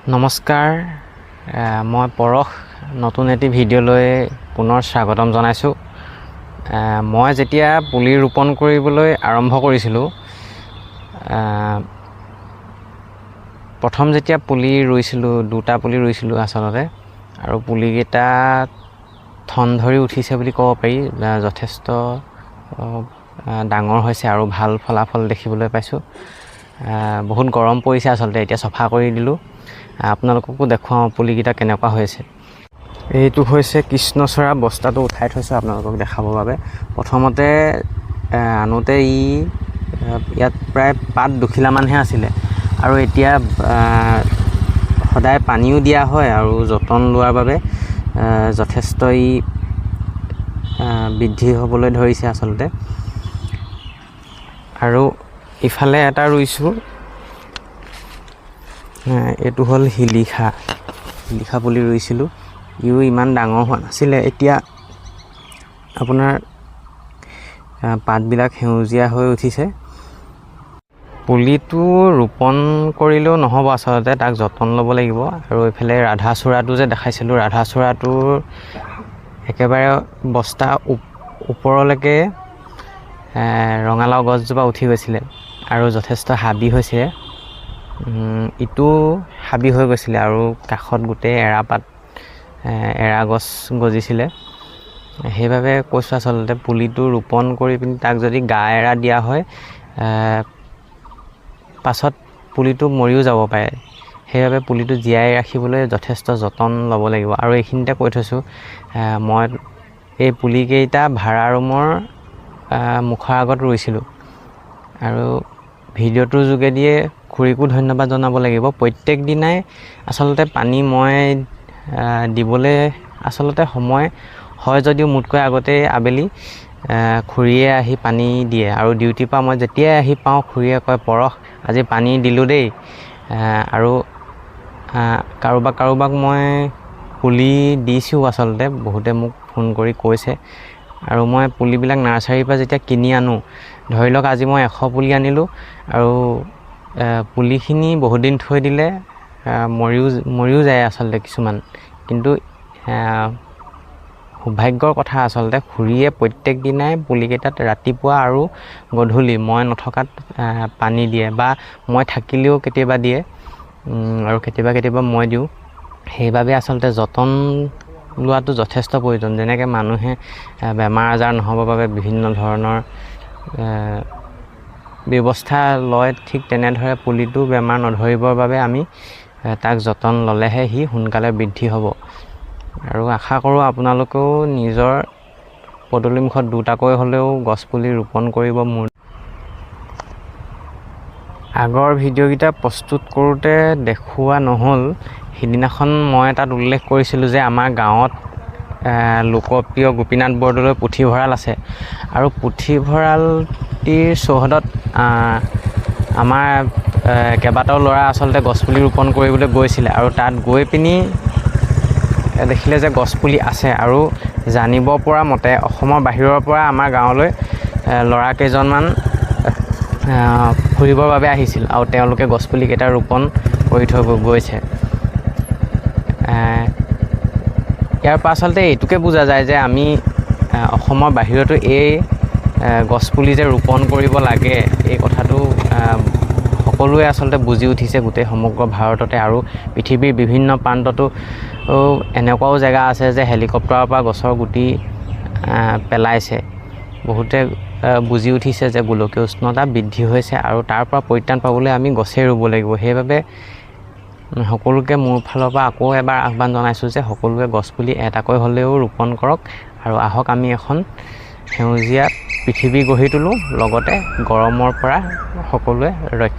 নমস্কাৰ, মই পৰশ নতুন এটি ভিডিঅ'লৈ পুনৰ স্বাগতম জনাইছোঁ। মই যেতিয়া পুলি ৰোপণ কৰিবলৈ আৰম্ভ কৰিছিলোঁ, প্ৰথম যেতিয়া পুলি ৰুইছিলোঁ, দুটা পুলি ৰুইছিলোঁ আচলতে, আৰু পুলিকেইটা ঠন ধৰি উঠিছে বুলি ক'ব পাৰি। যথেষ্ট ডাঙৰ হৈছে আৰু ভাল ফলাফল দেখিবলৈ পাইছোঁ। বহুত গৰম পৰিছে আচলতে, এতিয়া চফা কৰি দিলোঁ। আপোনালোককো দেখুৱাওঁ পুলিকেইটা কেনেকুৱা হৈছে। এইটো হৈছে কৃষ্ণচূড়া, বস্তাটো উঠাই থৈছোঁ আপোনালোকক দেখাবৰ বাবে। প্ৰথমতে আনোতে ইয়াত প্ৰায় পাত দুখিলামানহে আছিলে, আৰু এতিয়া সদায় পানীও দিয়া হয় আৰু যতন লোৱাৰ বাবে যথেষ্ট বৃদ্ধি হ'বলৈ ধৰিছে আচলতে। আৰু ইফালে এটা ৰুইছোঁ, এইটো হ'ল শিলিখা পুলি ৰুইছিলোঁ। ইও ইমান ডাঙৰ হোৱা নাছিলে। এতিয়া আপোনাৰ পাতবিলাক সেউজীয়া হৈ উঠিছে। পুলিটো ৰোপণ কৰিলেও নহ'ব আচলতে, তাক যতন ল'ব লাগিব। আৰু এইফালে ৰাধাচূড়াটো যে দেখাইছিলোঁ, ৰাধাচূড়াটোৰ একেবাৰে বস্তা ওপৰলৈকে ৰঙালাও গছজোপা উঠি গৈছিলে আৰু যথেষ্ট হাবি হৈছে। ইটো হাবি হৈ গৈছিলে আৰু কাষত গোটেই এৰা গছ গজিছিলে। সেইবাবে কৈছোঁ আচলতে, পুলিটো ৰোপণ কৰি পিনি তাক যদি গা এৰা দিয়া হয়, পাছত পুলিটো মৰিও যাব পাৰে। সেইবাবে পুলিটো জীয়াই ৰাখিবলৈ যথেষ্ট যতন ল'ব লাগিব। আৰু এইখিনিতে কৈ থৈছোঁ, মই এই পুলিকেইটা ভাড়া ৰুমৰ মুখৰ আগত ৰুইছিলোঁ। আৰু ভিডিঅ'টোৰ যোগেদিয়ে খুৰীকো ধন্যবাদ জনাব লাগিব। প্ৰত্যেক দিনাই আচলতে পানী মই দিবলৈ আচলতে সময় হয় যদিও মোতকৈ আগতেই আবেলি খুৰীয়ে আহি পানী দিয়ে। আৰু ডিউটিৰ পৰা মই যেতিয়াই আহি পাওঁ, খুৰীয়ে কয়, পৰশ আজি পানী দিলোঁ দেই। আৰু কাৰোবাক মই পুলি দিছোঁ আচলতে, বহুতে মোক ফোন কৰি কৈছে। আৰু মই পুলিবিলাক নাৰ্চাৰীৰ পৰা যেতিয়া কিনি আনো, ধৰি লওক আজি মই 100 পুলি আনিলোঁ, আৰু পুলিখিনি বহুদিন থৈ দিলে মৰিও যায় আচলতে কিছুমান। কিন্তু সৌভাগ্যৰ কথা আচলতে, খুৰীয়ে প্ৰত্যেক দিনাই পুলিকেইটাত ৰাতিপুৱা আৰু গধূলি মই নথকাত পানী দিয়ে, বা মই থাকিলেও কেতিয়াবা দিয়ে, আৰু কেতিয়াবা মই দিওঁ। সেইবাবে আচলতে যতন লোৱাটো যথেষ্ট প্ৰয়োজন। যেনেকৈ মানুহে বেমাৰ আজাৰ নহ'বৰ বাবে বিভিন্ন ধৰণৰ ব্যৱস্থা লয়, ঠিক তেনেদৰে পুলিটো বেমাৰ নধৰিবৰ বাবে আমি তাক যতন ল'লেহে সি সোনকালে বৃদ্ধি হ'ব। আৰু আশা কৰোঁ আপোনালোকেও নিজৰ পদূলিমুখত দুটাকৈ হ'লেও গছপুলি ৰোপণ কৰিব। মোৰ আগৰ ভিডিঅ'কেইটা প্ৰস্তুত কৰোঁতে দেখুওৱা নহ'ল। সিদিনাখন মই তাত উল্লেখ কৰিছিলোঁ যে আমাৰ গাঁৱত লোকপ্ৰিয় গোপীনাথ বৰদলৈৰ পুথিভঁৰাল আছে, আৰু পুথিভঁৰালটিৰ চৌহদত আমাৰ কেইবাটাও ল'ৰা আচলতে গছপুলি ৰোপণ কৰিবলৈ গৈছিলে। আৰু তাত গৈ পিনি দেখিলে যে গছপুলি আছে, আৰু জানিব পৰা মতে অসমৰ বাহিৰৰ পৰা আমাৰ গাঁৱলৈ ল'ৰা কেইজনমান ফুৰিবৰ বাবে আহিছিল, আৰু তেওঁলোকে গছপুলিকেইটা ৰোপণ কৰি থৈ গৈছে। ইয়াৰ পৰা আচলতে এইটোকে বুজা যায় যে আমি অসমৰ বাহিৰতো এই গছপুলি যে ৰোপণ কৰিব লাগে, এই কথাটো সকলোৱে আচলতে বুজি উঠিছে গোটেই সমগ্ৰ ভাৰততে। আৰু পৃথিৱীৰ বিভিন্ন প্ৰান্ততো এনেকুৱাও জেগা আছে যে হেলিকপ্টাৰৰ পৰা গছৰ গুটি পেলাইছে। বহুতে বুজি উঠিছে যে গোলকীয় উষ্ণতা বৃদ্ধি হৈছে, আৰু তাৰ পৰা পৰিত্ৰাণ পাবলৈ আমি গছেই ৰুব লাগিব। সেইবাবে সকলোকে মোৰ ফালৰ পৰা আকৌ এবাৰ আহ্বান জনাইছোঁ যে সকলোৱে গছপুলি এটাকৈ হ'লেও ৰোপণ কৰক, আৰু আহক আমি এখন সেউজীয়া পৃথিৱী গঢ়ি তোলোঁ, লগতে গৰমৰ পৰা সকলোৱে ৰক্ষা